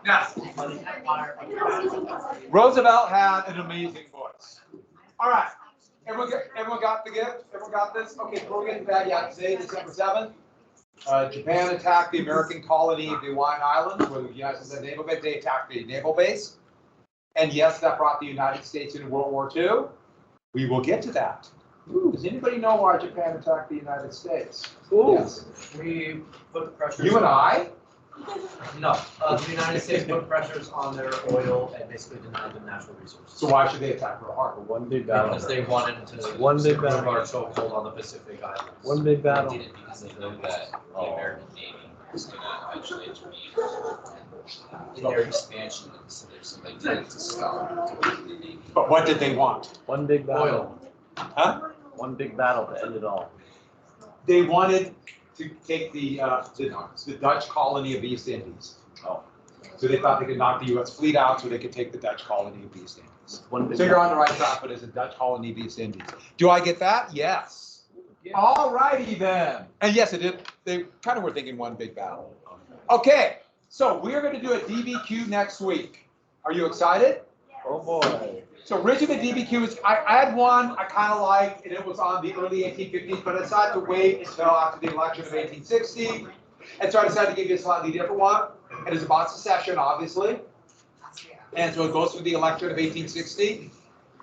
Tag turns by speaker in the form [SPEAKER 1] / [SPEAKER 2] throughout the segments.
[SPEAKER 1] Now, Roosevelt had an amazing voice. All right. Everyone got the gift? Everyone got this? Okay, before we get to that, yeah, today, December 7th, Japan attacked the American colony of the Hawaiian Islands, where the United States naval base. They attacked the naval base. And yes, that brought the United States into World War II. We will get to that. Ooh, does anybody know why Japan attacked the United States? Ooh. Yes.
[SPEAKER 2] We put pressure.
[SPEAKER 1] You and I?
[SPEAKER 2] No, the United States put pressures on their oil and basically denied them natural resources.
[SPEAKER 1] So why should they attack Pearl Harbor?
[SPEAKER 3] One big battle.
[SPEAKER 2] Because they wanted to
[SPEAKER 3] One big battle.
[SPEAKER 2] our chokehold on the Pacific Islands.
[SPEAKER 3] One big battle.
[SPEAKER 4] They did it because they knew that the American Navy was going to eventually intervene in their expansion, so they did it to stop the Navy.
[SPEAKER 1] But what did they want?
[SPEAKER 3] One big battle.
[SPEAKER 2] Oil.
[SPEAKER 1] Huh?
[SPEAKER 3] One big battle to end it all.
[SPEAKER 1] They wanted to take the Dutch colony of East Indies.
[SPEAKER 3] Oh.
[SPEAKER 1] So they thought they could knock the U.S. fleet out so they could take the Dutch colony of East Indies.
[SPEAKER 3] One big
[SPEAKER 1] So you're
[SPEAKER 3] battle.
[SPEAKER 1] on the right track, but it's a Dutch colony of East Indies. Do I get that? Yes.
[SPEAKER 3] Yeah.
[SPEAKER 1] All righty then. And yes, it did. They kind of were thinking one big battle. Okay, so we're going to do a DBQ next week. Are you excited?
[SPEAKER 3] Oh boy.
[SPEAKER 1] So originally DBQ is, I had one I kind of liked, and it was on the early 1850s, but I decided to wait until after the election of 1860. And so I decided to give you a slightly different one. It is about secession, obviously. And so it goes through the election of 1860.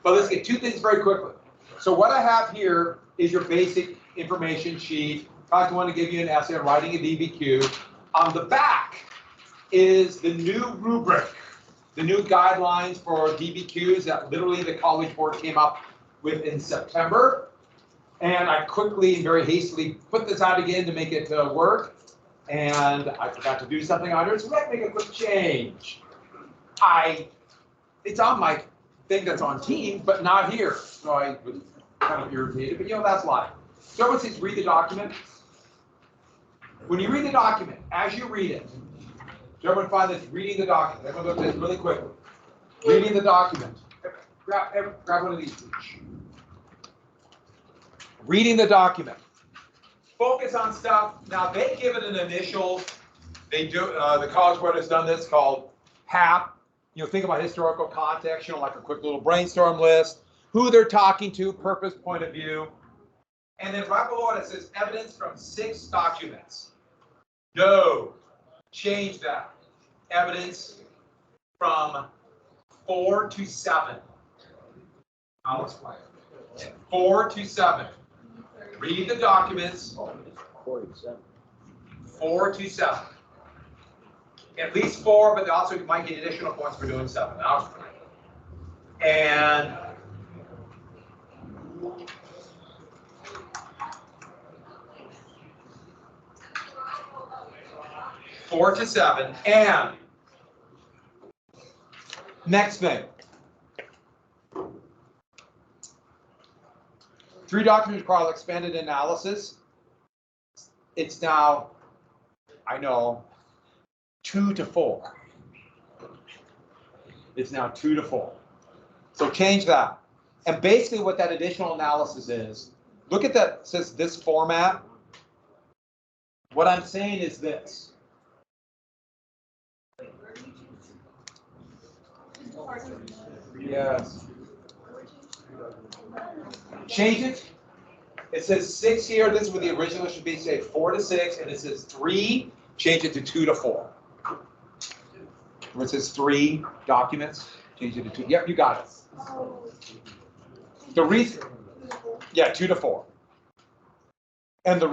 [SPEAKER 1] But let's get two things very quickly. So what I have here is your basic information sheet. I want to give you an essay on writing a DBQ. On the back is the new rubric, the new guidelines for DBQs that literally the College Board came up with in September. And I quickly and very hastily put this out again to make it work. And I forgot to do something on it, so let's make a quick change. It's on my thing that's on Teams, but not here. So I was kind of irritated, but that's life. So everyone says read the document. When you read the document, as you read it, so everyone find this reading the document. Everyone look at this really quickly. Reading the document. Grab one of these each. Reading the document. Focus on stuff. Now they give it an initial. They do. The College Board has done this called HAP. Think about historical context. Like a quick little brainstorm list. Who they're talking to, purpose, point of view, and then right below it says evidence from 6 documents. No, change that. Evidence from 4 to 7. I'll explain. 4 to 7. Read the documents. 4 to 7. At least 4, but also you might get additional points for doing 7. I'll explain. And four to 7, and next thing. 3 documents require expanded analysis. It's now, I know, 2 to 4. It's now 2 to 4. So change that. And basically what that additional analysis is, look at that, it says this format. What I'm saying is this. Yes. Change it. It says 6 here. This is what the original should be. Say 4 to 6, and it says 3. Change it to 2 to 4. Where it says 3 documents, change it to 2. Yep, you got it. The reason, yeah, 2 to 4. And the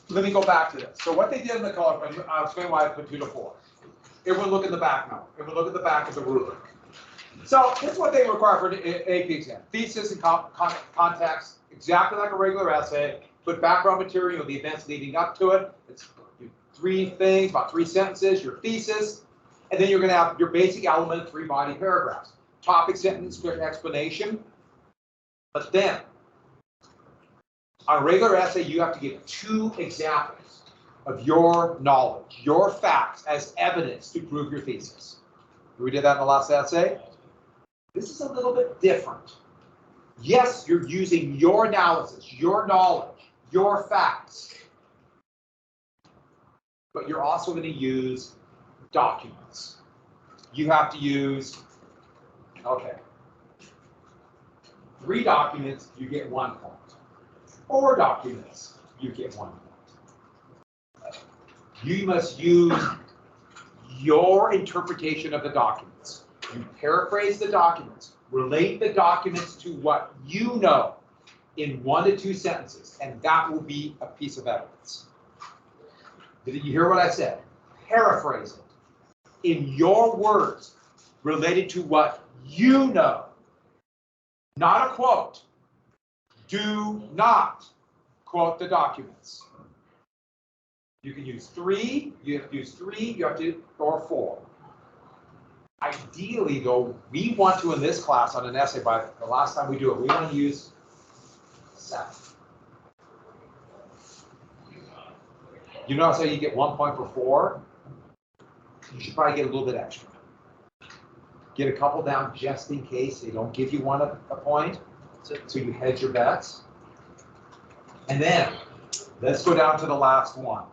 [SPEAKER 1] let me go back to this. So what they did in the color, I'll explain why I put 2 to 4. Everyone look at the back now. Everyone look at the back of the rubric. So this is what they require for an AP exam. Thesis and context, exactly like a regular essay. Put background material, the events leading up to it. It's 3 things, about 3 sentences, your thesis. And then you're going to have your basic element, 3 body paragraphs. Topic, sentence, quick explanation. But then, on a regular essay, you have to give 2 examples of your knowledge, your facts as evidence to prove your thesis. We did that in the last essay. This is a little bit different. Yes, you're using your analysis, your knowledge, your facts. But you're also going to use documents, you have to use, okay, 3 documents, you get 1 point. 4 documents, you get 1 point. You must use your interpretation of the documents. You paraphrase the documents, relate the documents to what you know in 1 to 2 sentences, and that will be a piece of evidence. Did you hear what I said? Paraphrase it in your words related to what you know, not a quote. Do not quote the documents. You can use 3, you have to use 3, you have to, or 4. Ideally, though, we want to, in this class on an essay, by the last time we do it, we want to use 7. You notice how you get 1 point for 4? You should probably get a little bit extra. Get a couple down just in case they don't give you a point, so you hedge your bets. And then, let's go down to the last one.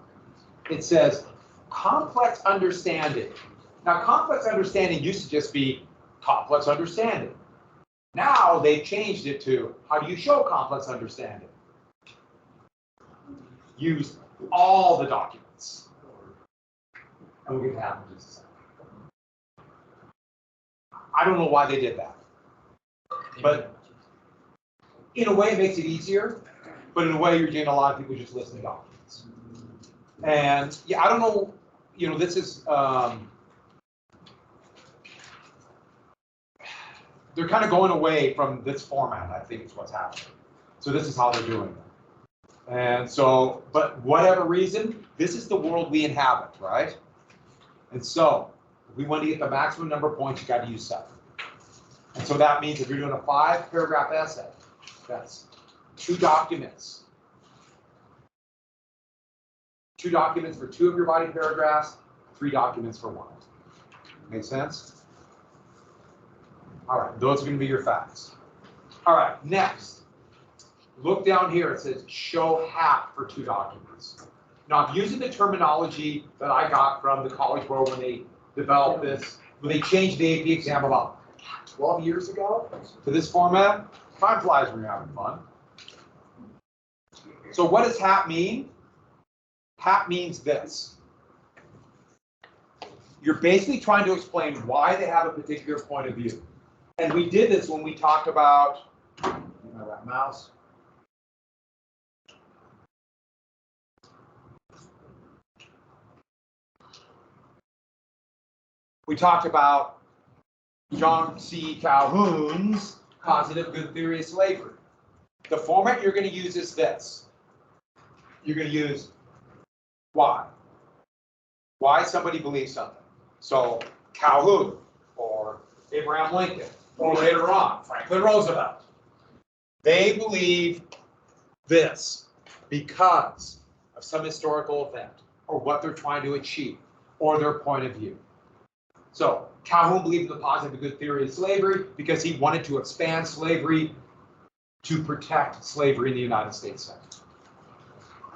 [SPEAKER 1] It says, complex understanding. Now, complex understanding used to just be complex understanding. Now, they've changed it to, how do you show complex understanding? Use all the documents. And we'll get to that in just a second. I don't know why they did that. But in a way, it makes it easier. But in a way, you're getting a lot of people just listing documents. And yeah, I don't know, this is, they're kind of going away from this format, I think is what's happening. So this is how they're doing it. And so, but whatever reason, this is the world we inhabit, right? And so, if we want to get the maximum number of points, you got to use 7. And so that means if you're doing a 5-paragraph essay, that's 2 documents. 2 documents for 2 of your body paragraphs, 3 documents for 1. Make sense? All right, those are going to be your facts. All right, next. Look down here, it says show hat for 2 documents. Now, I'm using the terminology that I got from the College Board when they developed this, when they changed the AP exam about 12 years ago to this format. Time flies when you're having fun. So what does hat mean? Hat means this. You're basically trying to explain why they have a particular point of view. And we did this when we talked about, that mouse. We talked about John C. Calhoun's positive good theory of slavery. The format you're going to use is this. You're going to use why. Why somebody believes something. So Calhoun, or Abraham Lincoln, or later on, Franklin Roosevelt. They believe this because of some historical event, or what they're trying to achieve, or their point of view. So Calhoun believed in the positive good theory of slavery because he wanted to expand slavery to protect slavery in the United States Senate.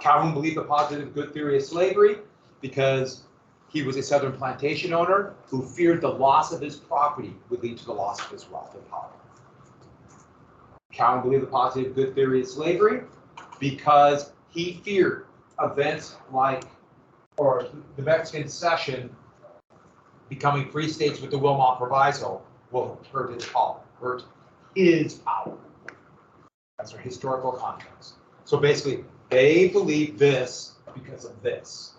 [SPEAKER 1] Calhoun believed the positive good theory of slavery because he was a Southern plantation owner who feared the loss of his property would lead to the loss of his wealth and power. Calhoun believed the positive good theory of slavery because he feared events like, or the Mexican Cession becoming free states with the Wilmot Proviso will hurt his power, hurt his power. That's their historical context. So basically, they believe this because of this.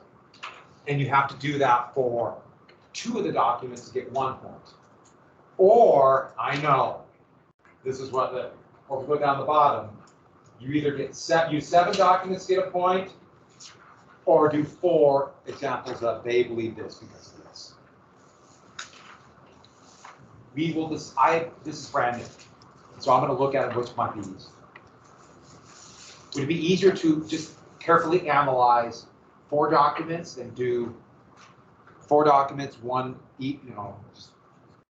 [SPEAKER 1] And you have to do that for 2 of the documents to get 1 point. Or, I know, this is what the, or if we go down the bottom, you either get use 7 documents to get a point, or do 4 examples of they believe this because of this. We will this is brand new. So I'm going to look at which might be easy. Would it be easier to just carefully analyze 4 documents than do 4 documents, 1 each,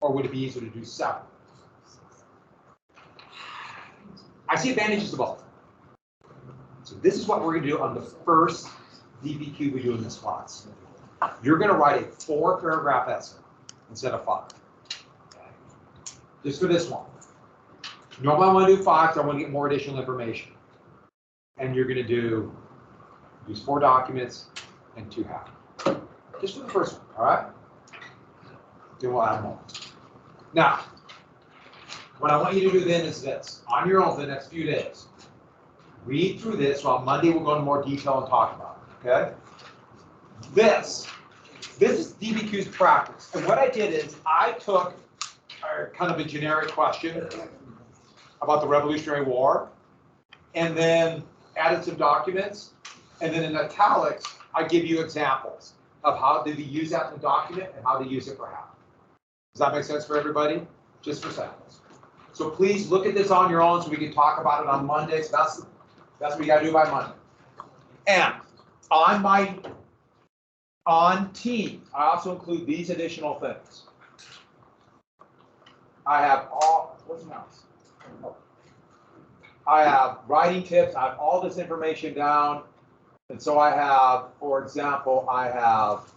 [SPEAKER 1] or would it be easier to do 7? I see advantages to both. So this is what we're going to do on the first DBQ we do in this class. You're gonna write a 4-paragraph essay instead of 5. Okay? Just for this one. Normally I wanna do 5, so I wanna get more additional information. And you're gonna use 4 documents and 2 half. Just for the first one, all right? Then we'll add more. Now, what I want you to do then is this, on your own for the next few days. Read through this, so on Monday we'll go into more detail and talk about it, okay? This is DBQ's practice. And what I did is I took kind of a generic question about the Revolutionary War, and then added some documents, and then in italics, I give you examples of how did we use that in the document and how to use it for how. Does that make sense for everybody? Just for samples. So please look at this on your own so we can talk about it on Monday. So that's what you gotta do by Monday. And on team, I also include these additional things. I have what's the mouse? I have writing tips, I have all this information down. And so I have, for example, I have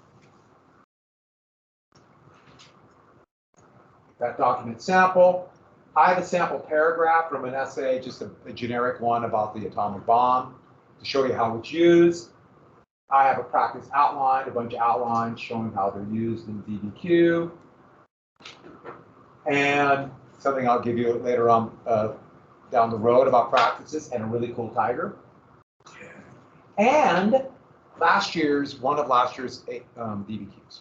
[SPEAKER 1] that document sample. I have a sample paragraph from an essay, just a generic one about the atomic bomb to show you how it's used. I have a practice outline, a bunch of outlines showing how they're used in DBQ. And something I'll give you later on down the road about practices and a really cool tiger. And one of last year's DBQs.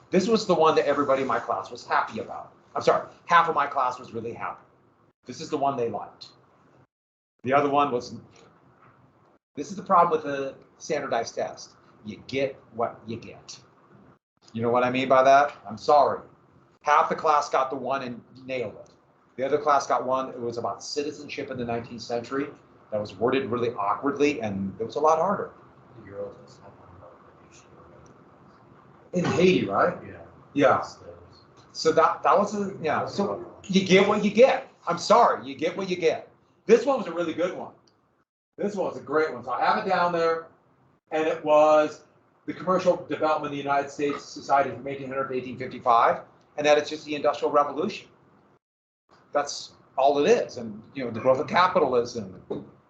[SPEAKER 1] This was the one that everybody in my class was happy about. I'm sorry, half of my class was really happy. This is the one they liked. The other one was, this is the problem with the standardized test. You get what you get. You know what I mean by that? I'm sorry. Half the class got the one and nailed it. The other class got one, it was about citizenship in the 19th century. That was worded really awkwardly, and it was a lot harder. In Haiti, right?
[SPEAKER 2] Yeah.
[SPEAKER 1] Yeah. So that was yeah. So you get what you get. I'm sorry, you get what you get. This one was a really good one. This one was a great one. So I have it down there, and it was the commercial development of the United States society from 1800 to 1855, and that it's just the Industrial Revolution. That's all it is, and you know the growth of capitalism,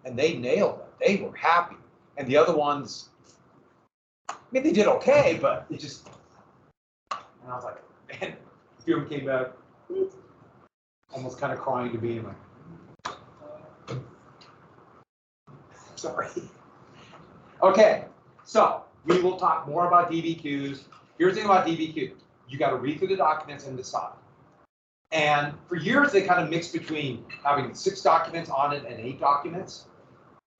[SPEAKER 1] and they nailed it. They were happy, and the other ones, I mean, they did okay, but it just, and I was like, man, a few of them came back, almost kind of crying to me, and like, sorry. Okay, so we will talk more about DBQs. Here's the thing about DBQ. You got to read through the documents and decide. And for years, they kind of mixed between having 6 documents on it and 8 documents,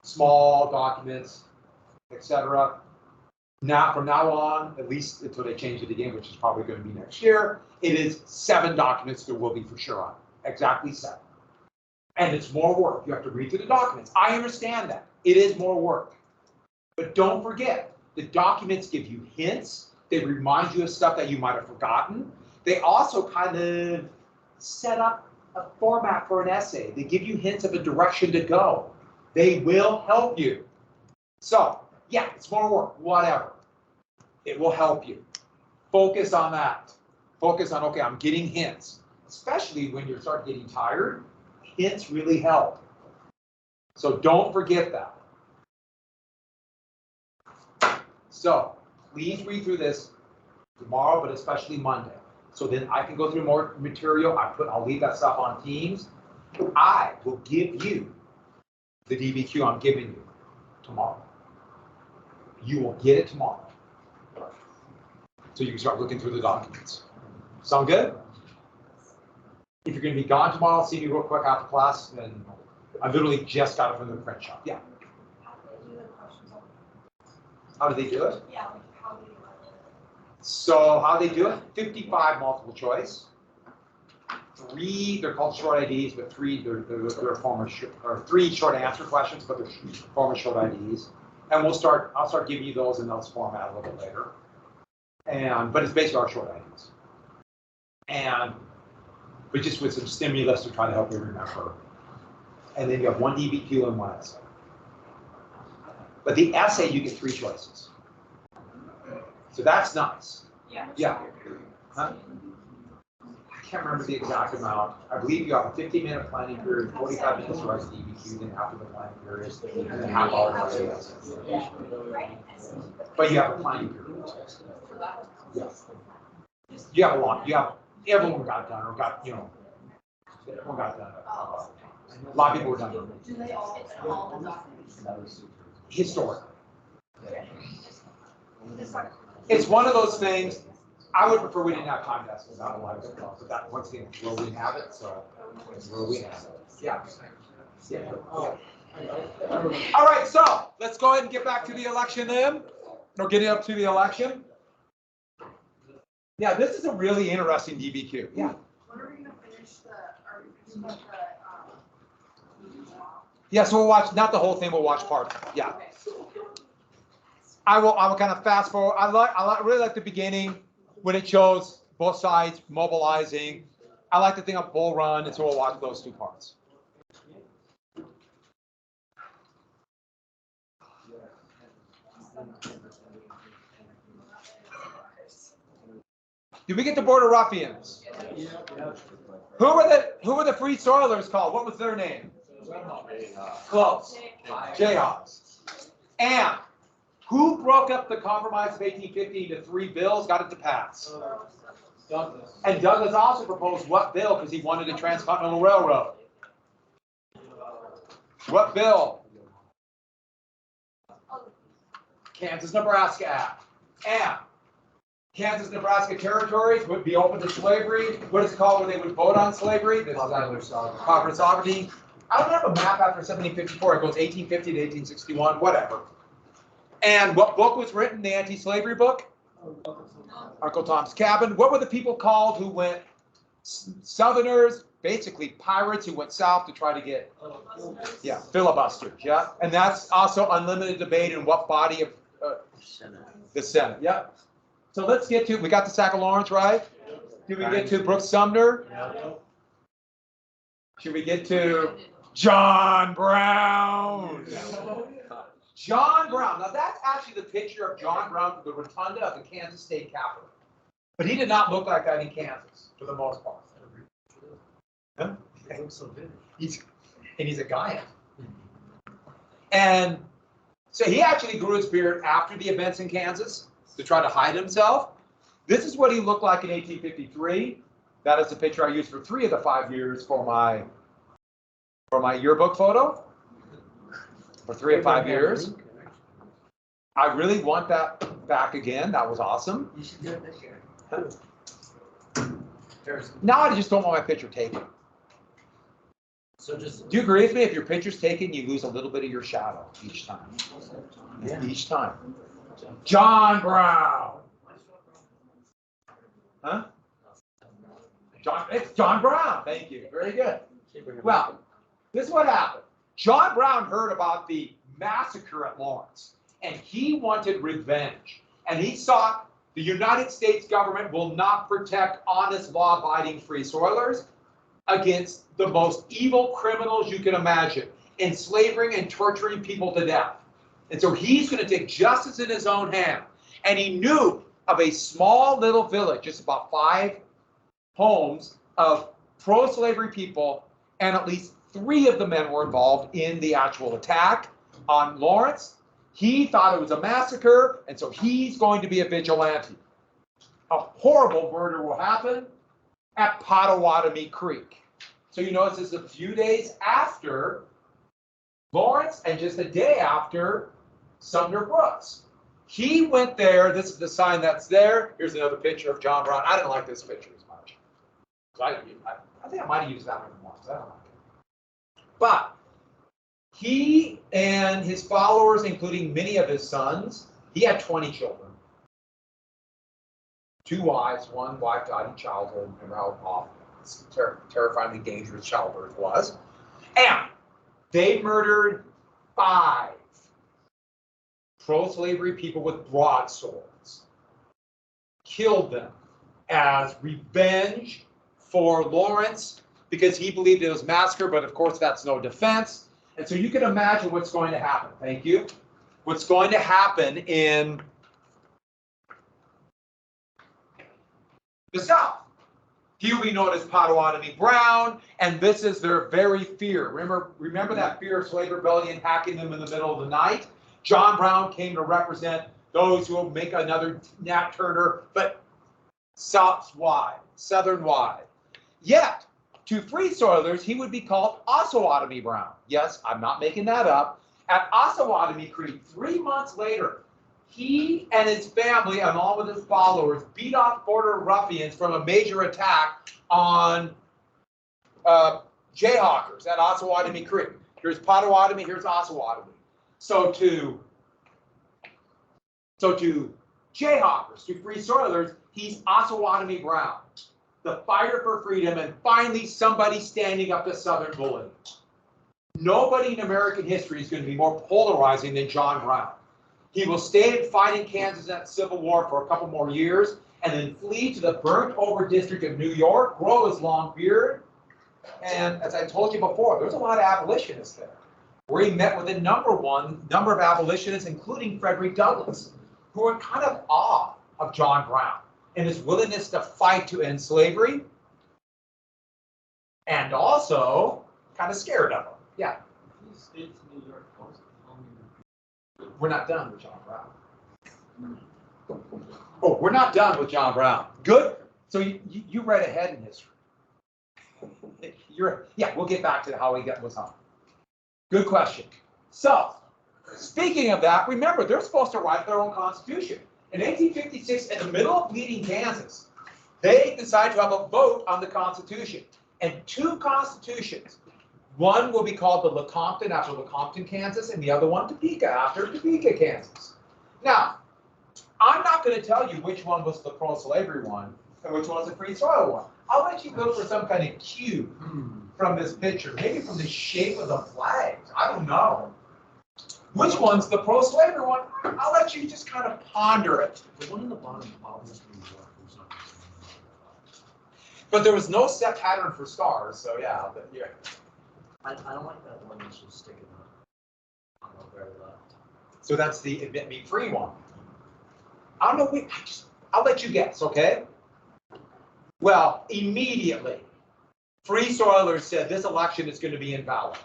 [SPEAKER 1] small documents, etc. Now, from now on, at least until they change it again, which is probably going to be next year, it is 7 documents there will be for sure on it. Exactly 7. And it's more work. You have to read through the documents. I understand that. It is more work. But don't forget, the documents give you hints. They remind you of stuff that you might have forgotten. They also kind of set up a format for an essay. They give you hints of a direction to go. They will help you. So, yeah, it's more work, whatever. It will help you. Focus on that. Focus on, okay, I'm getting hints. Especially when you start getting tired, hints really help. So don't forget that. So please read through this tomorrow, but especially Monday. So then I can go through more material. I'll leave that stuff on Teams. I will give you the DBQ I'm giving you tomorrow. You will get it tomorrow. So you can start looking through the documents. Sound good? If you're going to be gone tomorrow, see me real quick after class. And I literally just got it from the print shop. Yeah. How do they do it?
[SPEAKER 5] Yeah, like how do you
[SPEAKER 1] So how they do it? 55 multiple choice. 3, they're called short IDs, but 3, they're form of or 3 short answer questions, but they're form of short IDs. And I'll start giving you those in those format a little bit later. But it's basically our short IDs. But just with some stimulus to try to help you remember. And then you have 1 DBQ and 1 essay. But the essay, you get 3 choices. So that's nice.
[SPEAKER 5] Yeah.
[SPEAKER 1] Yeah. Huh? I can't remember the exact amount. I believe you have a 15-minute planning period, 45 minutes to write DBQ, then after the planning period, and a half hour to say But you have a planning period. Yeah. You have a lot. You have everyone got done or got, you know, everyone got done. A lot of people were done.
[SPEAKER 5] Do they all the documents?
[SPEAKER 1] Historic. It's one of those things. I would prefer we didn't have time to ask about a lot of stuff, but that once again, it's where we have it, so it's where we have it. Yeah. Yeah. All right, so let's go ahead and get back to the election then, or getting up to the election. Yeah, this is a really interesting DBQ. Yeah.
[SPEAKER 5] When are we gonna finish are we finishing up
[SPEAKER 1] Yeah, so we'll watch, not the whole thing, we'll watch part of it. Yeah.
[SPEAKER 5] Okay.
[SPEAKER 1] I will kind of fast forward. Really like the beginning when it shows both sides mobilizing. I like the thing of Bull Run, and so we'll watch those two parts. Did we get the Border Ruffians? Who were the Free Soilers called? What was their name? Close. Jayhawks. And who broke up the Compromise of 1850 into 3 bills, got it to pass?
[SPEAKER 3] Douglas.
[SPEAKER 1] And Douglas also proposed what bill? Because he wanted a transcontinental railroad. What bill? Kansas-Nebraska Act. And Kansas-Nebraska territories would be open to slavery. What is it called when they would vote on slavery? This is Popular sovereignty. I don't have a map after 1754. It goes 1850 to 1861, whatever. And what book was written? The anti-slavery book? Uncle Tom's Cabin. What were the people called who went Southerners? Basically pirates who went south to try to get, yeah, filibusters. Yeah, and that's also unlimited debate in what body of the Senate. Yeah. So let's get to, we got the sack of Lawrence, right? Did we get to Brooks Sumner? Should we get to John Brown? John Brown. Now that's actually the picture of John Brown from the rotunda of the Kansas State Capitol. But he did not look like that in Kansas for the most part. Huh? He's a guy. And so he actually grew his beard after the events in Kansas to try to hide himself. This is what he looked like in 1853. That is the picture I used for 3 of the 5 years for my yearbook photo. For 3 of 5 years. I really want that back again. That was awesome.
[SPEAKER 2] You should do it this year.
[SPEAKER 1] Now I just don't want my picture taken.
[SPEAKER 2] So just.
[SPEAKER 1] Do you agree with me? If your picture's taken, you lose a little bit of your shadow each time.
[SPEAKER 2] Yeah.
[SPEAKER 1] Each time. John Brown. Huh? It's John Brown. Thank you. Very good. Well, this is what happened. John Brown heard about the massacre at Lawrence, and he wanted revenge. And he thought the United States government will not protect honest, law-abiding free soilers against the most evil criminals you can imagine, enslaving and torturing people to death. And so he's going to take justice in his own hand. And he knew of a small little village, just about 5 homes of pro-slavery people, and at least 3 of the men were involved in the actual attack on Lawrence. He thought it was a massacre, and so he's going to be a vigilante. A horrible murder will happen at Pottawatomie Creek. So you notice it's a few days after Lawrence and just a day after Sumner Brooks. He went there. This is the sign that's there. Here's another picture of John Brown. I didn't like this picture as much. So I think I might have used that one once. I don't like it. But he and his followers, including many of his sons, he had 20 children. 2 wives, 1 wife died in childhood. Remember how terrifyingly dangerous childbirth was. And they murdered 5 pro-slavery people with broadswords. Killed them as revenge for Lawrence because he believed it was massacre, but of course that's no defense. And so you can imagine what's going to happen. Thank you. What's going to happen in the South. He will be known as Potawatomi Brown, and this is their very fear. Remember that fear of slave rebellion hacking them in the middle of the night? John Brown came to represent those who will make another Nat Turner, but South-wide, Southern-wide. Yet, to Free Soilers, he would be called Osawatomie Brown. Yes, I'm not making that up. At Osawatomie Creek, 3 months later, he and his family, along with his followers, beat off border ruffians from a major attack on Jayhawkers at Osawatomie Creek. Here's Potawatomi, here's Osawatomie. So to Jayhawkers, to Free Soilers, he's Osawatomie Brown, the fighter for freedom, and finally somebody standing up to Southern bullying. Nobody in American history is going to be more polarizing than John Brown. He will stay and fight in Kansas in that Civil War for a couple more years, and then flee to the burnt-over district of New York, grow his long beard, and as I told you before, there's a lot of abolitionists there, where he met with a number of abolitionists, including Frederick Douglass, who were kind of awe of John Brown and his willingness to fight to end slavery, and also kind of scared of him. Yeah. We're not done with John Brown. Oh, we're not done with John Brown. Good. So you read ahead in history. Yeah, we'll get back to how he was on. Good question. So, speaking of that, remember, they're supposed to write their own constitution. In 1856, in the middle of bleeding Kansas, they decided to have a vote on the Constitution. And 2 constitutions. One will be called the Lecompton after Lecompton, Kansas, and the other one Topeka after Topeka, Kansas. Now, I'm not going to tell you which one was the pro-slavery one and which one was the free soil one. I'll let you look for some kind of cue from this picture, maybe from the shape of the flags. I don't know. Which one's the pro-slavery one? I'll let you just kind of ponder it.
[SPEAKER 2] The one in the bottom was New York.
[SPEAKER 1] But there was no set pattern for stars, so yeah.
[SPEAKER 2] I don't like that one that's just sticking up on the very left.
[SPEAKER 1] So that's the admit me free one. I don't know. I'll let you guess, okay? Well, immediately, Free Soilers said this election is going to be invalid.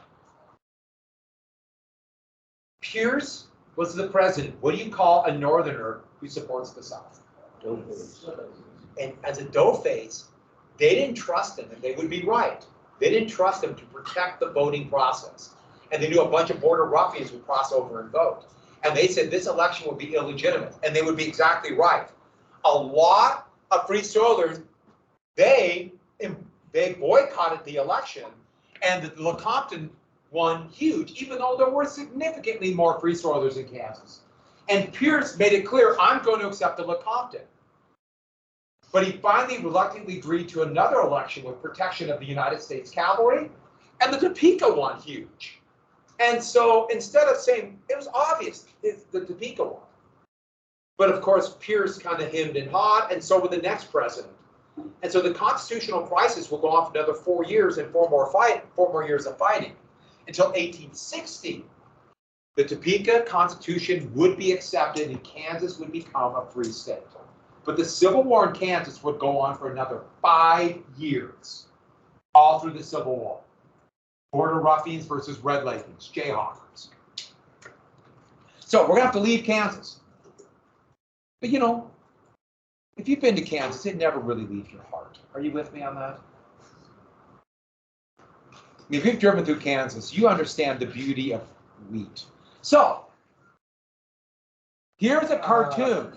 [SPEAKER 1] Pierce was the president. What do you call a northerner who supports the South? And as a doughface, they didn't trust him that they would be right. They didn't trust him to protect the voting process. And they knew a bunch of border ruffians would cross over and vote. And they said this election would be illegitimate. And they would be exactly right. A lot of Free Soilers, they boycotted the election. And the Lecompton won huge, even though there were significantly more Free Soilers in Kansas. And Pierce made it clear, I'm going to accept the Lecompton. But he finally reluctantly agreed to another election with protection of the United States Cavalry, and the Topeka won huge. And so instead of saying, it was obvious, it's the Topeka one. But of course, Pierce kind of hemmed and hawed, and so would the next president. And so the constitutional crisis will go on for another 4 years and 4 more years of fighting. Until 1860, the Topeka Constitution would be accepted and Kansas would become a free state. But the Civil War in Kansas would go on for another 5 years, all through the Civil War. Border ruffians versus red leggings, Jayhawkers. So we're going to have to leave Kansas. But you know, if you've been to Kansas, it never really leaves your heart. Are you with me on that? If you've driven through Kansas, you understand the beauty of wheat. So, here's a cartoon.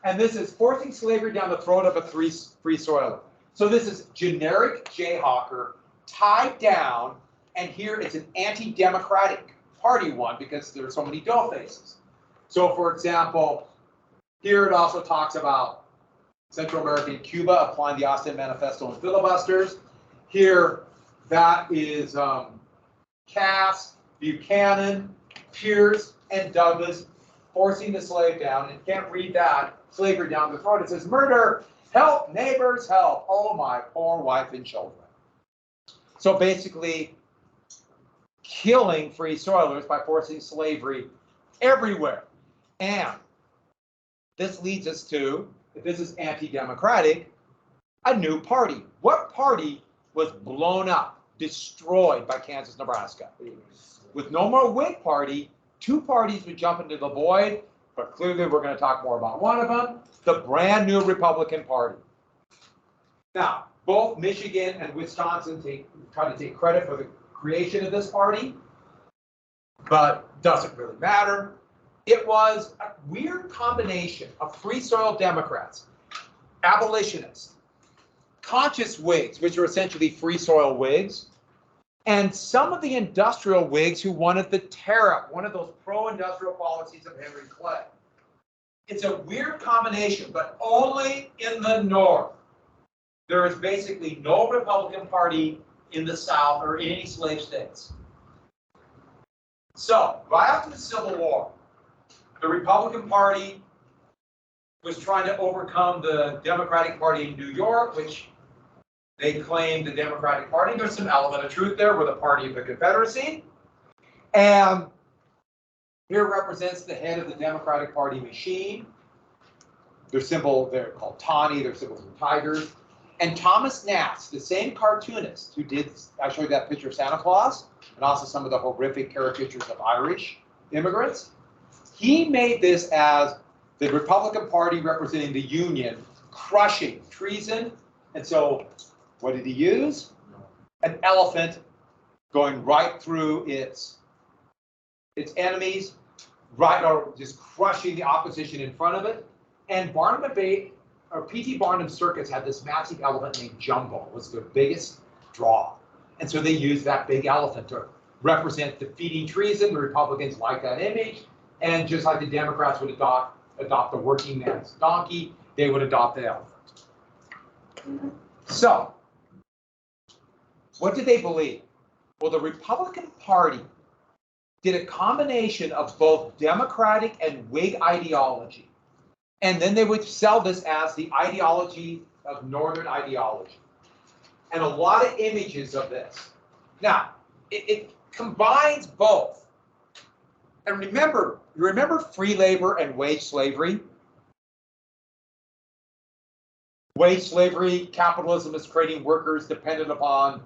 [SPEAKER 1] And this is forcing slavery down the throat of a free soiler. So this is generic Jayhawker tied down, and here it's an anti-democratic party one because there are so many dough faces. So for example, here it also talks about Central America and Cuba applying the Austin Manifesto and filibusters. Here, that is Cass, Buchanan, Pierce, and Douglas forcing the slave down. And you can't read that, slavery down the throat. It says, murder, help, neighbors, help. Oh, my poor wife and children. So basically, killing free soilers by forcing slavery everywhere. And this leads us to, if this is anti-democratic, a new party. What party was blown up, destroyed by Kansas, Nebraska? With no more Whig party, two parties would jump into the void, but clearly we're going to talk more about one of them, the brand new Republican Party. Now, both Michigan and Wisconsin try to take credit for the creation of this party, but doesn't really matter. It was a weird combination of free soil Democrats, abolitionists, conscious Whigs, which are essentially free soil Whigs, and some of the industrial Whigs who wanted the tariff, one of those pro-industrial policies of Henry Clay. It's a weird combination, but only in the North. There is basically no Republican Party in the South or in any slave states. So, right after the Civil War, the Republican Party was trying to overcome the Democratic Party in New York, which they claimed the Democratic Party. There's some element of truth there. We're the party of the Confederacy. And here represents the head of the Democratic Party machine. Their symbol, they're called tawny, their symbols are tigers. And Thomas Nast, the same cartoonist who did, I showed you that picture of Santa Claus, and also some of the horrific caricatures of Irish immigrants. He made this as the Republican Party representing the Union, crushing treason. And so, what did he use? An elephant going right through its enemies, right, or just crushing the opposition in front of it. And Barnum and Bates, or P.T. Barnum Circus had this massive elephant named Jumbo. It was their biggest draw. And so they used that big elephant to represent defeating treason. The Republicans liked that image. And just like the Democrats would adopt the working man's donkey, they would adopt the elephant. So, what did they believe? Well, the Republican Party did a combination of both Democratic and Whig ideology. And then they would sell this as the ideology of Northern ideology. And a lot of images of this. Now, it combines both. And remember, you remember free labor and wage slavery? Wage slavery, capitalism is creating workers dependent upon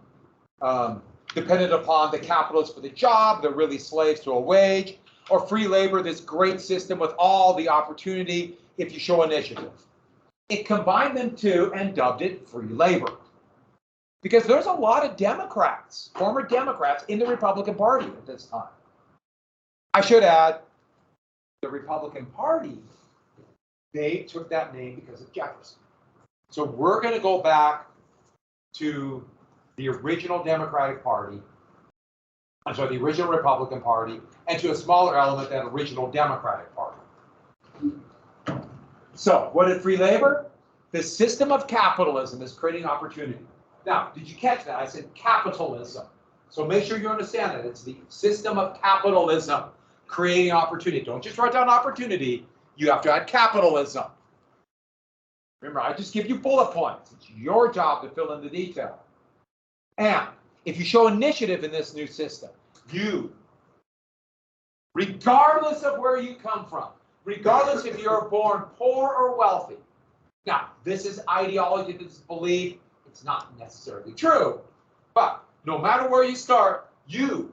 [SPEAKER 1] the capitalists for the job. They're really slaves to a wage. Or free labor, this great system with all the opportunity if you show initiative. It combined them two and dubbed it free labor. Because there's a lot of Democrats, former Democrats, in the Republican Party at this time. I should add, the Republican Party, they took that name because of Jefferson. So we're going to go back to the original Democratic Party, the original Republican Party, and to a smaller element, that original Democratic Party. So, what is free labor? The system of capitalism is creating opportunity. Now, did you catch that? I said capitalism. So make sure you understand that. It's the system of capitalism creating opportunity. Don't just write down opportunity. You have to add capitalism. Remember, I just give you bullet points. It's your job to fill in the detail. And if you show initiative in this new system, you, regardless of where you come from, regardless if you're born poor or wealthy. Now, this is ideology, this is belief. It's not necessarily true, but no matter where you start, you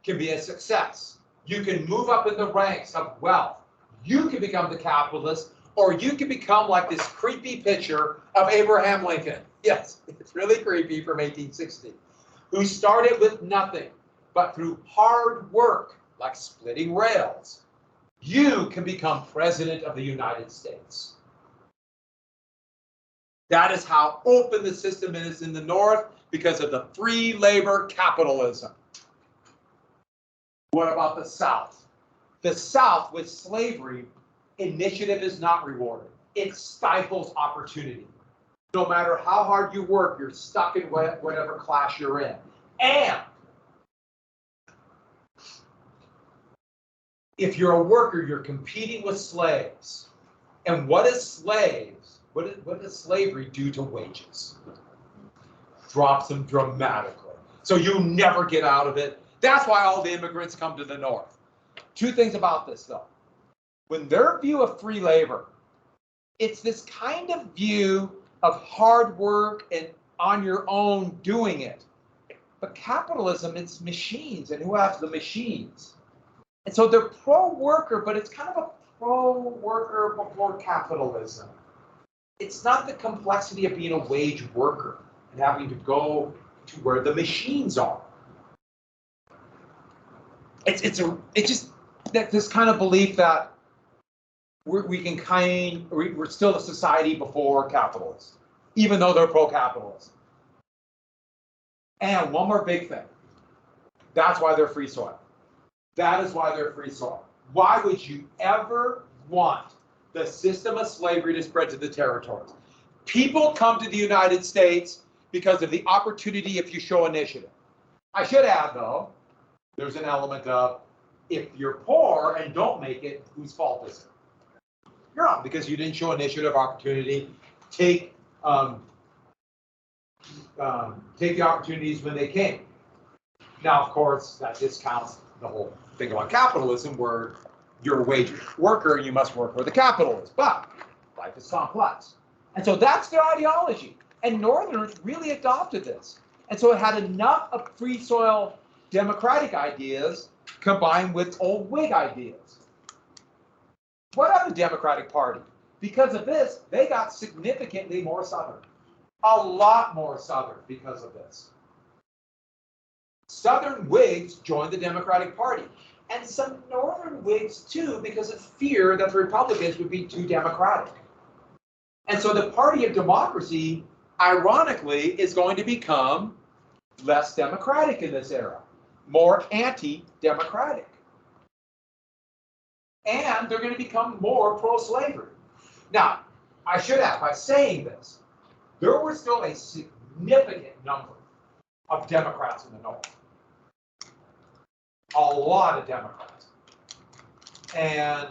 [SPEAKER 1] can be a success. You can move up in the ranks of wealth. You can become the capitalist, or you can become like this creepy picture of Abraham Lincoln. Yes, it's really creepy, from 1860, who started with nothing, but through hard work, like splitting rails, you can become president of the United States. That is how open the system is in the North because of the free labor capitalism. What about the South? The South, with slavery, initiative is not rewarded. It stifles opportunity. No matter how hard you work, you're stuck in whatever class you're in. And if you're a worker, you're competing with slaves. And what does slavery do to wages? Drops them dramatically. So you never get out of it. That's why all the immigrants come to the North. Two things about this, though. When their view of free labor, it's this kind of view of hard work and on your own doing it. But capitalism, it's machines, and who has the machines? And so they're pro-worker, but it's kind of a pro-worker before capitalism. It's not the complexity of being a wage worker and having to go to where the machines are. It's just that this kind of belief that we're still a society before capitalists, even though they're pro-capitalist. And one more big thing. That's why they're free soil. That is why they're free soil. Why would you ever want the system of slavery to spread to the territories? People come to the United States because of the opportunity if you show initiative. I should add, though, there's an element of if you're poor and don't make it, whose fault is it? You're not, because you didn't show initiative, opportunity. Take the opportunities when they came. Now, of course, that discounts the whole thing about capitalism, where you're a wage worker, you must work for the capitalist. But life is complex. And so that's their ideology. And Northerners really adopted this. And so it had enough of free soil democratic ideas combined with old Whig ideas. What of the Democratic Party? Because of this, they got significantly more Southern. A lot more Southern because of this. Southern Whigs joined the Democratic Party. And some Northern Whigs too, because of fear that the Republicans would be too democratic. And so the Party of Democracy, ironically, is going to become less democratic in this era, more anti-democratic. And they're going to become more pro-slavery. Now, I should add, by saying this, there were still a significant number of Democrats in the North. A lot of Democrats. And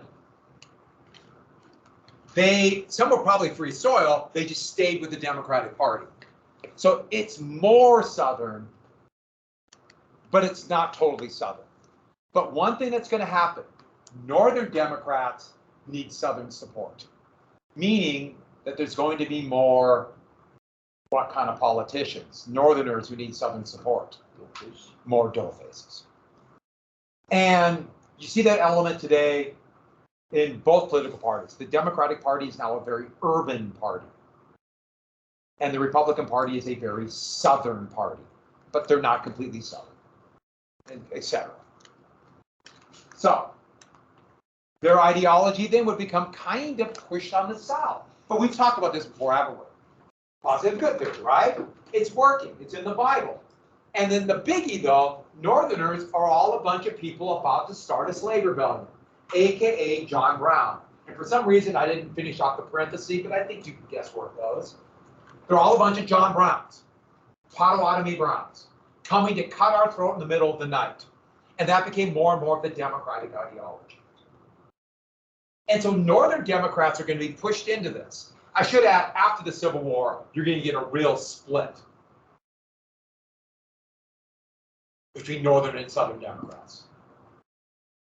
[SPEAKER 1] some were probably free soil, they just stayed with the Democratic Party. So it's more Southern, but it's not totally Southern. But one thing that's going to happen, Northern Democrats need Southern support, meaning that there's going to be more, what kind of politicians? Northerners who need Southern support, more doughfaces. And you see that element today in both political parties. The Democratic Party is now a very urban party. And the Republican Party is a very Southern party, but they're not completely Southern, etc. So their ideology then would become kind of pushed on the South. But we've talked about this before, haven't we? Positive good theory, right? It's working. It's in the Bible. And then the biggie, though, Northerners are all a bunch of people about to start a slave rebellion, a.k.a. John Brown. And for some reason, I didn't finish off the parenthesis, but I think you can guess where it goes. They're all a bunch of John Browns, Potawatomi Browns, coming to cut our throat in the middle of the night. And that became more and more of the Democratic ideology. And so Northern Democrats are going to be pushed into this. I should add, after the Civil War, you're going to get a real split between Northern and Southern Democrats.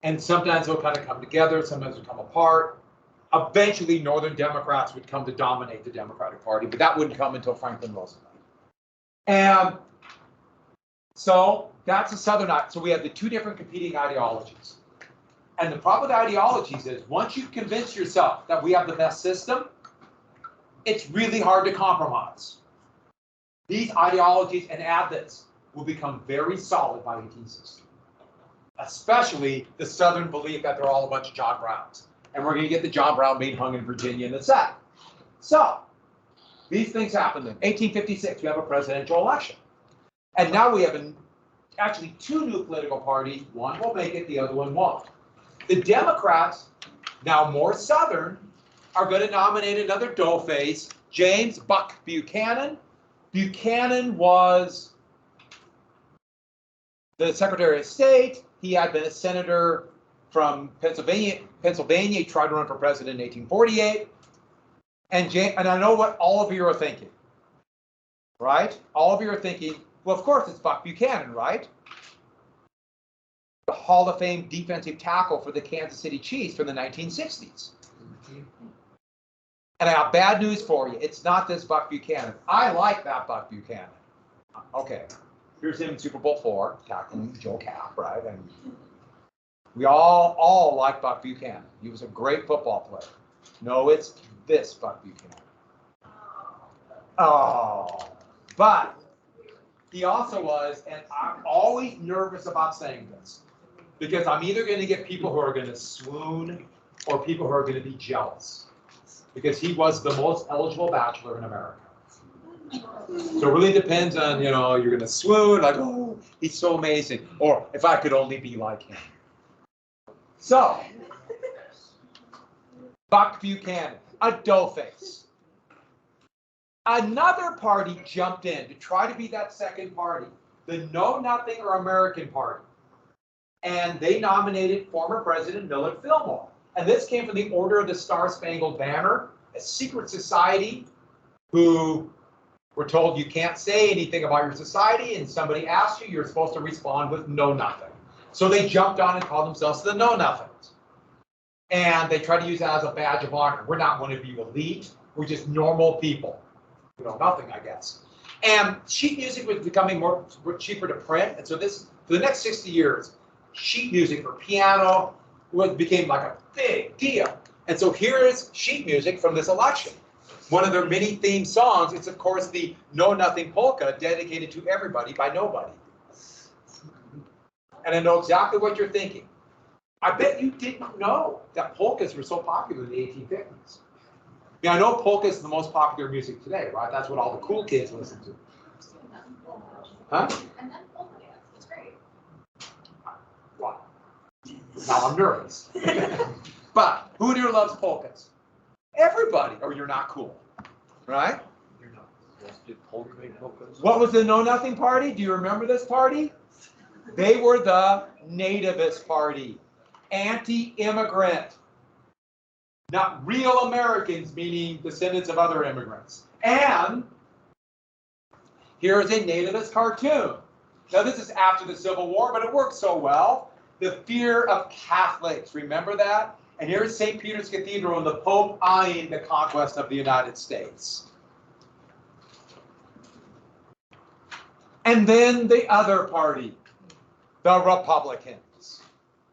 [SPEAKER 1] And sometimes they'll kind of come together, sometimes they'll come apart. Eventually, Northern Democrats would come to dominate the Democratic Party, but that wouldn't come until Franklin Roosevelt. And so that's a Southern, so we have the two different competing ideologies. And the problem with ideologies is once you convince yourself that we have the best system, it's really hard to compromise. These ideologies, and add this, will become very solid by 1860. Especially the Southern belief that they're all a bunch of John Browns. And we're going to get the John Brown being hung in Virginia in the South. So, these things happen then. 1856, we have a presidential election. And now we have actually two new political parties. One will make it, the other one won't. The Democrats, now more Southern, are going to nominate another doughface, James Buck Buchanan. Buchanan was the Secretary of State. He had been a senator from Pennsylvania. He tried to run for president in 1848. And I know what all of you are thinking, right? All of you are thinking, well, of course it's Buck Buchanan, right? The Hall of Fame defensive tackle for the Kansas City Chiefs from the 1960s. And I have bad news for you. It's not this Buck Buchanan. I like that Buck Buchanan. Okay, here's him in Super Bowl IV, tackling Joe Cap, right? And we all like Buck Buchanan. He was a great football player. No, it's this Buck Buchanan. Oh, but he also was, and I'm always nervous about saying this, because I'm either going to get people who are going to swoon or people who are going to be jealous. Because he was the most eligible bachelor in America. So it really depends on, you know, you're going to swoon, like, oh, he's so amazing. Or if I could only be like him. So, Buck Buchanan, a doughface. Another party jumped in to try to be that second party, the Know Nothing or American Party. And they nominated former President Millard Fillmore. And this came from the Order of the Star-Spangled Banner, a secret society who were told you can't say anything about your society, and somebody asks you, you're supposed to respond with know nothing. So they jumped on and called themselves the Know Nothings. And they tried to use that as a badge of honor. We're not one of you elite, we're just normal people. We know nothing, I guess. And sheet music was becoming more cheaper to print, and so this, for the next 60 years, sheet music for piano became like a big deal. And so here is sheet music from this election. One of their many theme songs is, of course, the Know Nothing polka, dedicated to everybody by nobody. And I know exactly what you're thinking. I bet you didn't know that polkas were so popular in the 1850s. I mean, I know polka is the most popular music today, right? That's what all the cool kids listen to. Huh?
[SPEAKER 5] And then polka dance, it's great.
[SPEAKER 1] Wow. Now I'm nervous. But who here loves polkas? Everybody, or you're not cool, right?
[SPEAKER 3] You're not. Yes, did polka make polkas?
[SPEAKER 1] What was the Know Nothing Party? Do you remember this party? They were the nativist party, anti-immigrant, not real Americans, meaning descendants of other immigrants. And here is a nativist cartoon. Now this is after the Civil War, but it worked so well. The fear of Catholics, remember that? And here's St. Peter's Cathedral and the Pope eyeing the conquest of the United States. And then the other party, the Republicans.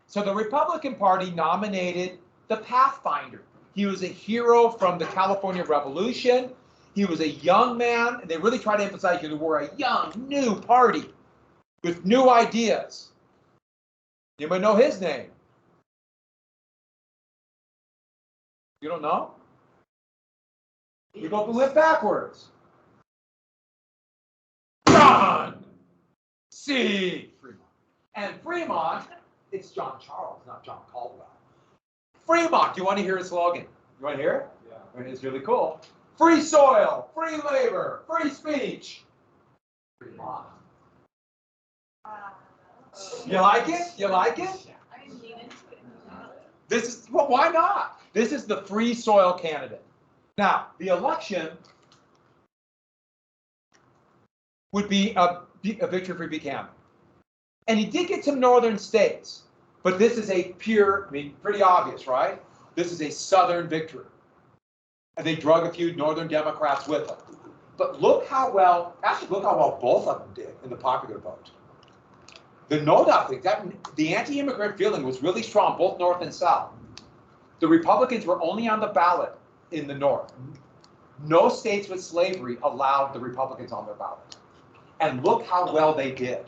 [SPEAKER 1] So the Republican Party nominated the Pathfinder. He was a hero from the California Revolution. He was a young man, and they really try to emphasize that we're a young, new party with new ideas. Anybody know his name? You don't know? You go live backwards. John C. Fremont. And Fremont, it's John Charles, not John Caldwell. Fremont, do you want to hear his slogan? You want to hear it? Yeah. It's really cool. Free soil, free labor, free speech. Fremont. You like it? You like it?
[SPEAKER 5] I mean, lean into it.
[SPEAKER 1] This is, well, why not? This is the free soil candidate. Now, the election would be a victory for Buchanan. And he did get some northern states, but this is a pure, I mean, pretty obvious, right? This is a southern victory. And they drug a few northern Democrats with them. But look how well, actually look how well both of them did in the popular vote. The Know Nothing, the anti-immigrant feeling was really strong, both north and south. The Republicans were only on the ballot in the north. No states with slavery allowed the Republicans on their ballot. And look how well they did.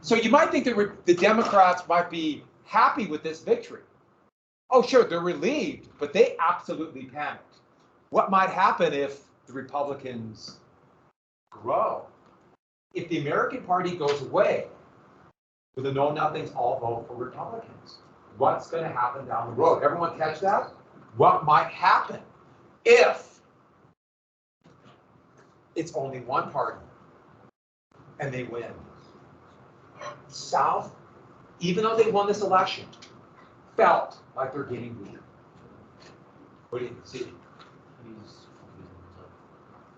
[SPEAKER 1] So you might think the Democrats might be happy with this victory. Oh, sure, they're relieved, but they absolutely panicked. What might happen if the Republicans grow? If the American Party goes away, will the Know Nothings all vote for Republicans? What's going to happen down the road? Everyone catch that? What might happen if it's only one party and they win? South, even though they won this election, felt like they're getting weak. What do you see?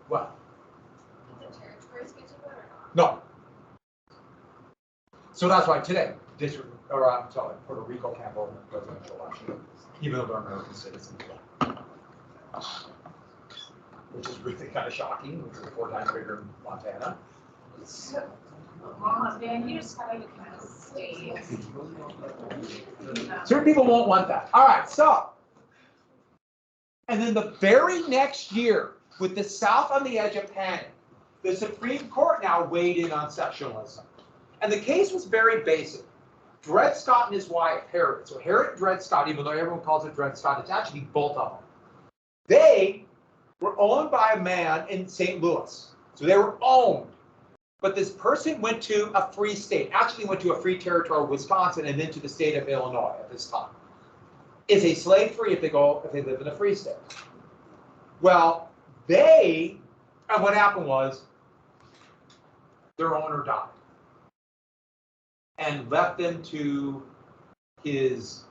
[SPEAKER 1] What?
[SPEAKER 5] The territories get to vote or not?
[SPEAKER 1] No. So that's why today, Puerto Rico can't vote in the presidential election, even though they're American citizens. which is really kind of shocking, which is 4 times bigger than Montana.
[SPEAKER 5] Man, you just gotta kind of stay.
[SPEAKER 1] Certain people won't want that. All right, so. And then the very next year, with the South on the edge of panic, the Supreme Court now weighed in on sectionalism. And the case was very basic. Dred Scott and his wife, Harriet. So Harriet and Dred Scott, even though everyone calls it Dred Scott, it's actually both of them. They were owned by a man in St. Louis. So they were owned. But this person went to a free state, actually went to a free territory, Wisconsin, and then to the state of Illinois at this time. Is a slave free if they live in a free state? Well, and what happened was their owner died and left them to his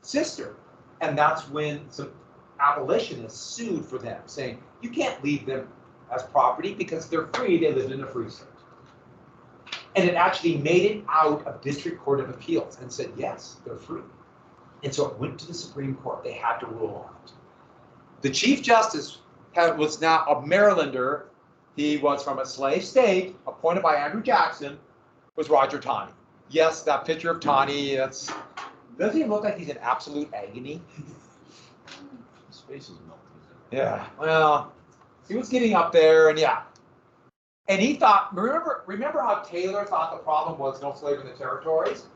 [SPEAKER 1] sister. And that's when some abolitionists sued for them, saying, you can't leave them as property because they're free, they lived in a free state. And it actually made it out of District Court of Appeals and said, yes, they're free. And so it went to the Supreme Court. They had to rule on it. The Chief Justice was now a Marylander. He was from a slave state, appointed by Andrew Jackson, was Roger Taney. Yes, that picture of Taney, doesn't he look like he's in absolute agony?
[SPEAKER 3] His face is melting.
[SPEAKER 1] Yeah, well, he was getting up there, and yeah. And he thought, remember how Taylor thought the problem was no slavery in the territories?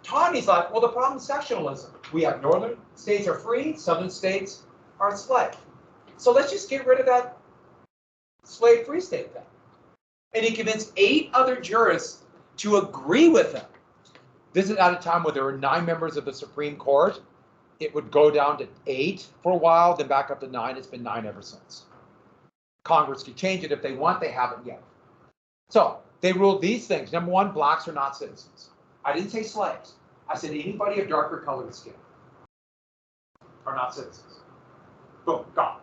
[SPEAKER 1] Taney's like, well, the problem is sectionalism. We have northern states are free, southern states are enslaved. So let's just get rid of that slave-free state thing. And he convinced 8 other jurists to agree with him. This is at a time where there were 9 members of the Supreme Court. It would go down to 8 for a while, then back up to 9. It's been 9 ever since. Congress can change it if they want, they haven't yet. So they ruled these things. Number 1, blacks are not citizens. I didn't say slaves. I said anybody of darker colored skin are not citizens. Boom, gone.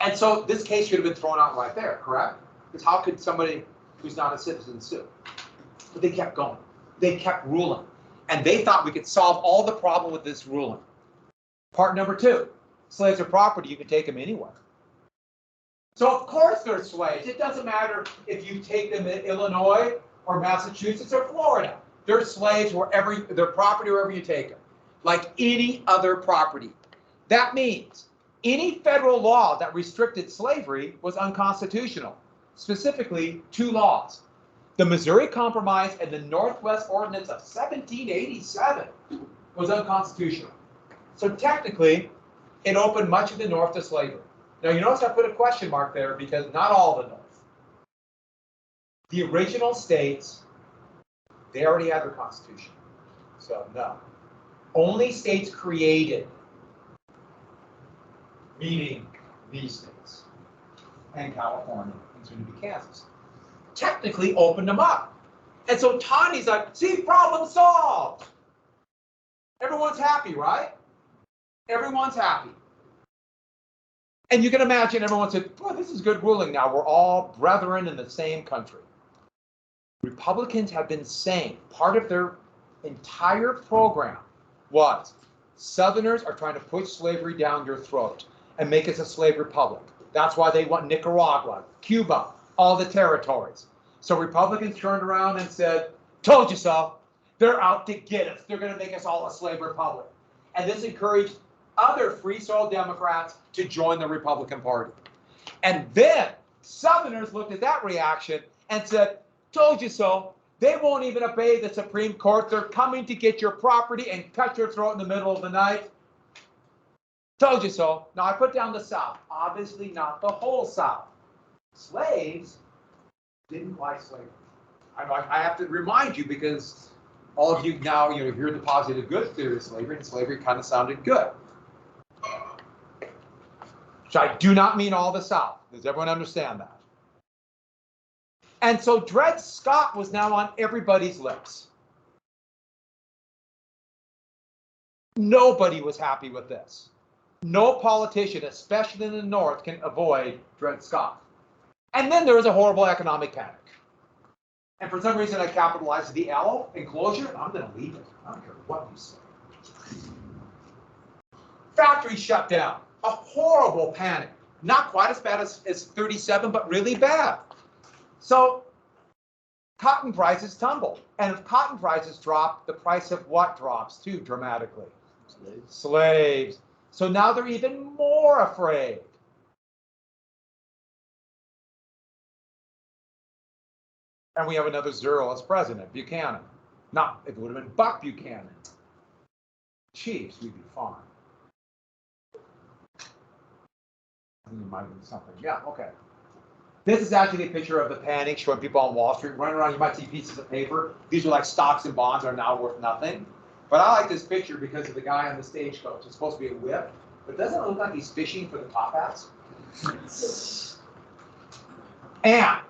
[SPEAKER 1] And so this case should have been thrown out right there, correct? Because how could somebody who's not a citizen sue? But they kept going. They kept ruling. And they thought we could solve all the problem with this ruling. Part number 2, slaves are property. You can take them anywhere. So of course they're slaves. It doesn't matter if you take them in Illinois or Massachusetts or Florida. They're slaves wherever, they're property wherever you take them, like any other property. That means any federal law that restricted slavery was unconstitutional. Specifically, 2 laws. The Missouri Compromise and the Northwest Ordinance of 1787 was unconstitutional. So technically, it opened much of the North to slavery. Now you notice I put a question mark there because not all the North. The original states, they already had their constitution. So no. Only states created, meaning these states, and California, and soon to be Kansas, technically opened them up. And so Taney's like, see, problem solved. Everyone's happy, right? Everyone's happy. And you can imagine everyone said, boy, this is good ruling now. We're all brethren in the same country. Republicans have been saying part of their entire program was Southerners are trying to push slavery down your throat and make us a slave republic. That's why they want Nicaragua, Cuba, all the territories. So Republicans turned around and said, told you so. They're out to get us. They're going to make us all a slave republic. And this encouraged other free soil Democrats to join the Republican Party. And then Southerners looked at that reaction and said, told you so. They won't even obey the Supreme Court. They're coming to get your property and cut your throat in the middle of the night. Told you so. Now I put down the South. Obviously not the whole South. Slaves didn't like slavery. I have to remind you because all of you now hear the positive good theory of slavery, and slavery kind of sounded good. So I do not mean all the South. Does everyone understand that? And so Dred Scott was now on everybody's lips. Nobody was happy with this. No politician, especially in the North, can avoid Dred Scott. And then there was a horrible economic panic. And for some reason, I capitalized the L enclosure, and I'm going to leave it. I don't care what you say. Factories shut down. A horrible panic. Not quite as bad as 37, but really bad. So cotton prices tumble. And if cotton prices drop, the price of what drops too dramatically? Slaves. So now they're even more afraid. And we have another Zero as president, Buchanan. Not if it would have been Buck Buchanan. Chiefs, we'd be fine. I think it might have been something. Yeah, okay. This is actually a picture of the panic showing people on Wall Street running around. You might see pieces of paper. These are like stocks and bonds are now worth nothing. But I like this picture because of the guy on the stagecoach. It's supposed to be a whip, but doesn't it look like he's fishing for the top hats? And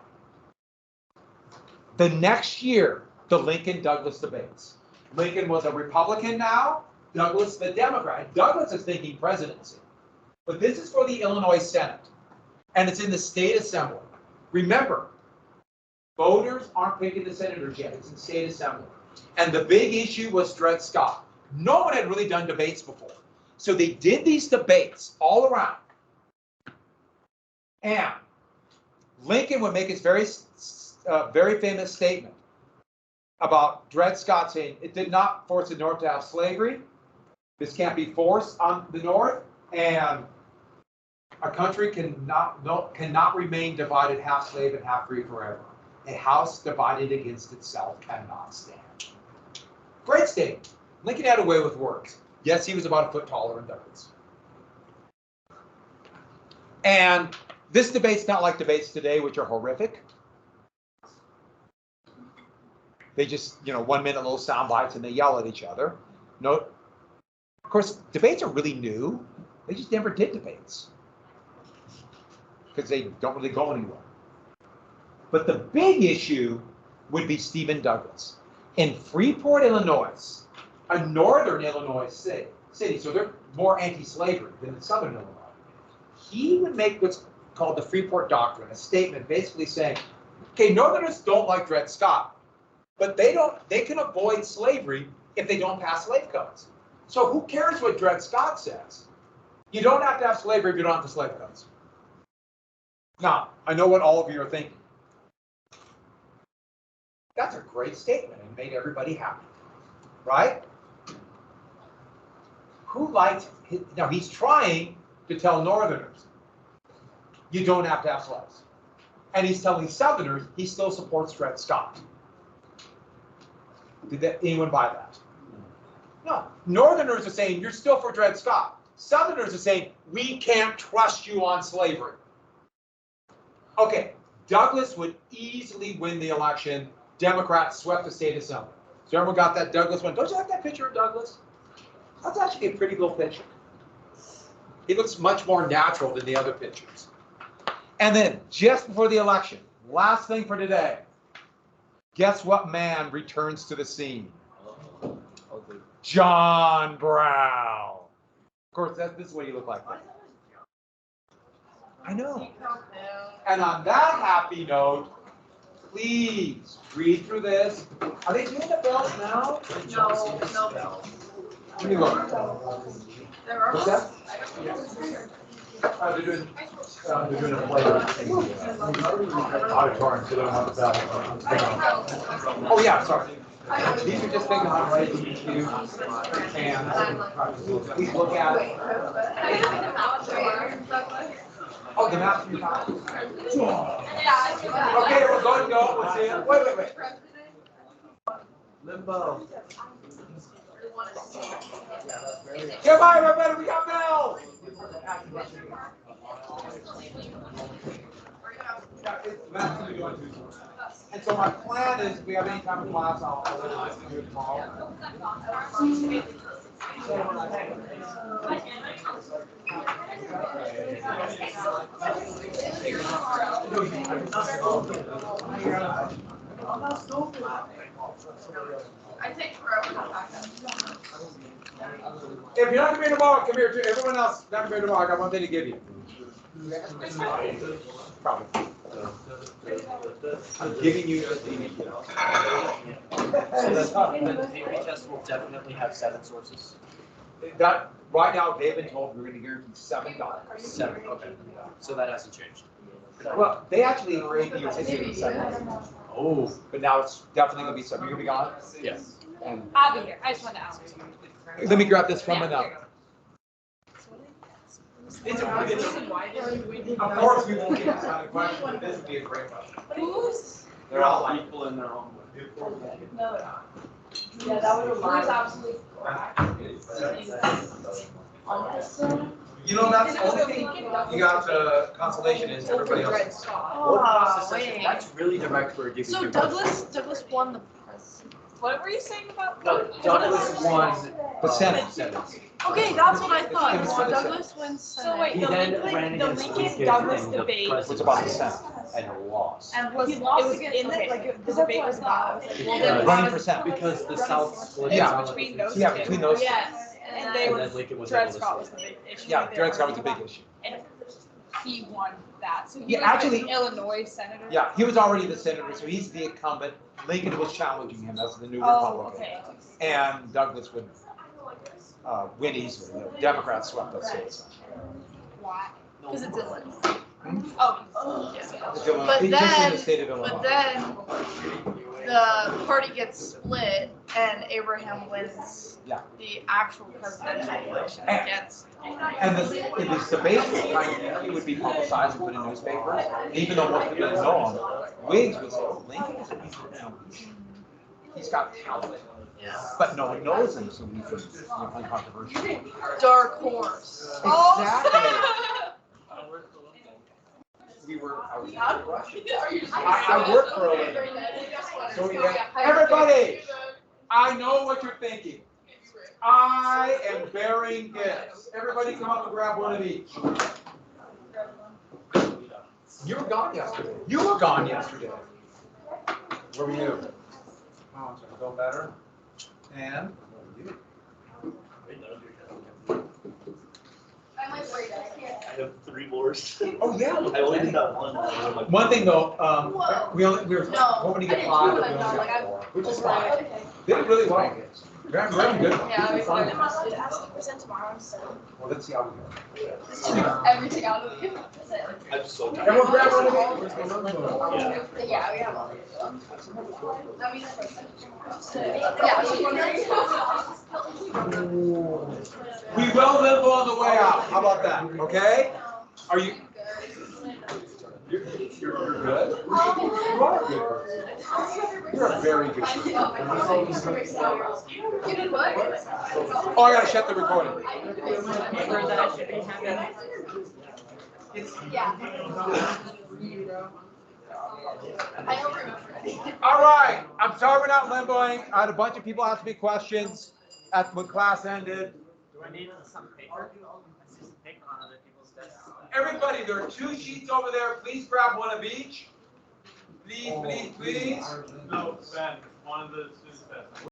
[SPEAKER 1] the next year, the Lincoln-Douglas debates. Lincoln was a Republican now, Douglas the Democrat. Douglas is thinking presidency. But this is for the Illinois Senate, and it's in the state assembly. Remember, voters aren't picking the senators yet. It's in state assembly. And the big issue was Dred Scott. No one had really done debates before. So they did these debates all around. And Lincoln would make his very famous statement about Dred Scott saying, it did not force the North to have slavery. This can't be forced on the North. And a country cannot remain divided, half slave and half free forever. A house divided against itself cannot stand. Great statement. Lincoln had a way with words. Yes, he was about a foot taller than Douglas. And this debate's not like debates today, which are horrific. They just, 1 minute little sound bites and they yell at each other. No, of course, debates are really new. They just never did debates because they don't really go anywhere. But the big issue would be Stephen Douglas. In Freeport, Illinois, a northern Illinois city, so they're more anti-slavery than in southern Illinois. He would make what's called the Freeport Doctrine, a statement basically saying, okay, northerners don't like Dred Scott, but they can avoid slavery if they don't pass slave codes. So who cares what Dred Scott says? You don't have to have slavery if you don't have the slave codes. Now, I know what all of you are thinking. That's a great statement and made everybody happy, right? Who likes it? Now he's trying to tell Northerners, you don't have to have slaves. And he's telling Southerners he still supports Dred Scott. Did anyone buy that? No. Northerners are saying, you're still for Dred Scott. Southerners are saying, we can't trust you on slavery. Okay, Douglas would easily win the election. Democrats swept the state assembly. So everyone got that Douglas one. Don't you like that picture of Douglas? That's actually a pretty little picture. He looks much more natural than the other pictures. And then, just before the election, last thing for today, guess what man returns to the scene? John Brown. Of course, this is what he looked like. I know. And on that happy note, please read through this. Are they doing the bells now?
[SPEAKER 5] No.
[SPEAKER 1] Let me look. What's that? They're doing a play. Auditorium, so they don't have the bell. Oh yeah, sorry. These are just things on DBQ, and please look at it. Oh, the map from your time. Okay, we're going to go. We'll see you. Wait.
[SPEAKER 3] Limbo.
[SPEAKER 1] Come on, everybody, we got bells. And so my plan is, if we have any time in class, I'll listen to it tomorrow.
[SPEAKER 5] I take forever to pack up.
[SPEAKER 1] If you're not gonna be here tomorrow, come here too. Everyone else not gonna be here tomorrow. I got one thing to give you. Probably. I'm giving you the
[SPEAKER 2] So the theory test will definitely have 7 sources.
[SPEAKER 1] That, right now, they've been told we're gonna guarantee $7.
[SPEAKER 2] 7, okay. So that hasn't changed.
[SPEAKER 1] Well, they actually were anticipating 7,
[SPEAKER 2] Oh.
[SPEAKER 1] but now it's definitely gonna be 7. You're gonna be gone?
[SPEAKER 2] Yes.
[SPEAKER 1] And
[SPEAKER 6] I'll be here. I just wanted to ask.
[SPEAKER 1] let me grab this from another.
[SPEAKER 2] It's a really good.
[SPEAKER 1] Of course, we won't get this kind of question, but this would be a great question.
[SPEAKER 6] Who's?
[SPEAKER 3] They're all equal in their own way.
[SPEAKER 6] No. Yeah, that was a lie. Absolutely.
[SPEAKER 1] You know, that's the only thing you got consolation is everybody else.
[SPEAKER 6] Oh, wait.
[SPEAKER 2] That's really direct for a DBQ.
[SPEAKER 6] So Douglas won the press. What were you saying about?
[SPEAKER 2] No, Douglas won.
[SPEAKER 1] The Senate.
[SPEAKER 6] Okay, that's what I thought.
[SPEAKER 1] It was for the
[SPEAKER 6] Douglas wins
[SPEAKER 7] So
[SPEAKER 6] Senate.
[SPEAKER 7] wait,
[SPEAKER 2] He
[SPEAKER 7] the
[SPEAKER 2] then
[SPEAKER 7] Lincoln,
[SPEAKER 2] ran
[SPEAKER 7] the
[SPEAKER 2] against
[SPEAKER 7] Lincoln
[SPEAKER 2] Lincoln
[SPEAKER 7] Douglas
[SPEAKER 2] in the
[SPEAKER 7] debate.
[SPEAKER 1] What's about the Senate?
[SPEAKER 2] And lost.
[SPEAKER 7] And
[SPEAKER 6] He
[SPEAKER 7] was, it
[SPEAKER 6] lost
[SPEAKER 7] was
[SPEAKER 6] against-
[SPEAKER 7] in
[SPEAKER 6] okay.
[SPEAKER 7] it, like, the debate was about,
[SPEAKER 6] Well,
[SPEAKER 2] Because-
[SPEAKER 6] then
[SPEAKER 1] Running for Senate.
[SPEAKER 2] Because the South split.
[SPEAKER 1] Yeah.
[SPEAKER 7] it's between those two.
[SPEAKER 1] Yeah, between those two.
[SPEAKER 7] Yes, and they
[SPEAKER 2] And
[SPEAKER 7] were,
[SPEAKER 2] then Lincoln was
[SPEAKER 7] Dred
[SPEAKER 2] able to
[SPEAKER 7] Scott was
[SPEAKER 2] say-
[SPEAKER 7] the big issue.
[SPEAKER 1] Yeah,
[SPEAKER 7] they
[SPEAKER 1] Dred Scott
[SPEAKER 7] were
[SPEAKER 1] was a big
[SPEAKER 7] about.
[SPEAKER 1] issue.
[SPEAKER 7] And he won that, so he
[SPEAKER 1] Yeah,
[SPEAKER 7] was
[SPEAKER 1] actually-
[SPEAKER 7] an Illinois senator.
[SPEAKER 1] Yeah, he was already the senator, so he's the incumbent. Lincoln was challenging him as the new
[SPEAKER 7] Oh,
[SPEAKER 1] Republican.
[SPEAKER 7] okay.
[SPEAKER 1] And Douglas would win easily. The Democrats swept those states.
[SPEAKER 7] Why?
[SPEAKER 6] Because it's Illinois.
[SPEAKER 7] Oh, yeah.
[SPEAKER 1] It's Illinois.
[SPEAKER 6] But
[SPEAKER 1] It's just in
[SPEAKER 6] then-
[SPEAKER 1] the state of
[SPEAKER 6] But
[SPEAKER 1] Illinois.
[SPEAKER 6] then the party gets split and Abraham wins
[SPEAKER 1] Yeah.
[SPEAKER 6] the actual presidential election
[SPEAKER 1] And-
[SPEAKER 6] against.
[SPEAKER 1] And this debate, it would be publicized and put in newspapers. Even though most people didn't know him, Whigs would say, oh, Lincoln is he's got talent.
[SPEAKER 2] Yeah.
[SPEAKER 1] But no one knows him, so he's uncontroversial.
[SPEAKER 6] Dark horse.
[SPEAKER 1] Exactly. I work for a living. So everybody, I know what you're thinking. I am bearing gifts. Everybody come up and grab one of each. You were gone yesterday. You were gone yesterday. Where were you? Oh, so feel better? And?
[SPEAKER 5] I'm like worried, I can't.
[SPEAKER 3] I have 3 more.
[SPEAKER 1] Oh, yeah.
[SPEAKER 3] I only did that one.
[SPEAKER 1] One thing though, we were
[SPEAKER 5] No,
[SPEAKER 1] hoping to
[SPEAKER 5] I
[SPEAKER 1] get
[SPEAKER 5] did
[SPEAKER 1] 5,
[SPEAKER 5] too,
[SPEAKER 1] but we
[SPEAKER 5] but
[SPEAKER 1] only
[SPEAKER 5] like,
[SPEAKER 1] got
[SPEAKER 5] I'm-
[SPEAKER 1] 4, which is fine.
[SPEAKER 5] Okay.
[SPEAKER 1] Did really well. Very good.
[SPEAKER 6] Yeah, we
[SPEAKER 1] Fine.
[SPEAKER 5] Present tomorrow, so
[SPEAKER 1] Well, let's see how we go.
[SPEAKER 5] just took everything out of you.
[SPEAKER 3] I'm so tired.
[SPEAKER 1] Everyone grab one of each.
[SPEAKER 5] Yeah, we have all of them. I mean, yeah, I was wondering.
[SPEAKER 1] We will limbo on the way out. How about that? Okay? Are you? You're good? You are a good person. You're a very good person.
[SPEAKER 5] You did what?
[SPEAKER 1] Oh, I gotta shut the recording.
[SPEAKER 5] Yeah. I don't remember anything.
[SPEAKER 1] All right, I'm sorry we're not limboing. I had a bunch of people ask me questions when class ended.
[SPEAKER 2] Do I need some paper? I see some paper on other people's desks.
[SPEAKER 1] Everybody, there are 2 sheets over there. Please grab one of each. Please, please, please.
[SPEAKER 8] No, Ben, one of the students.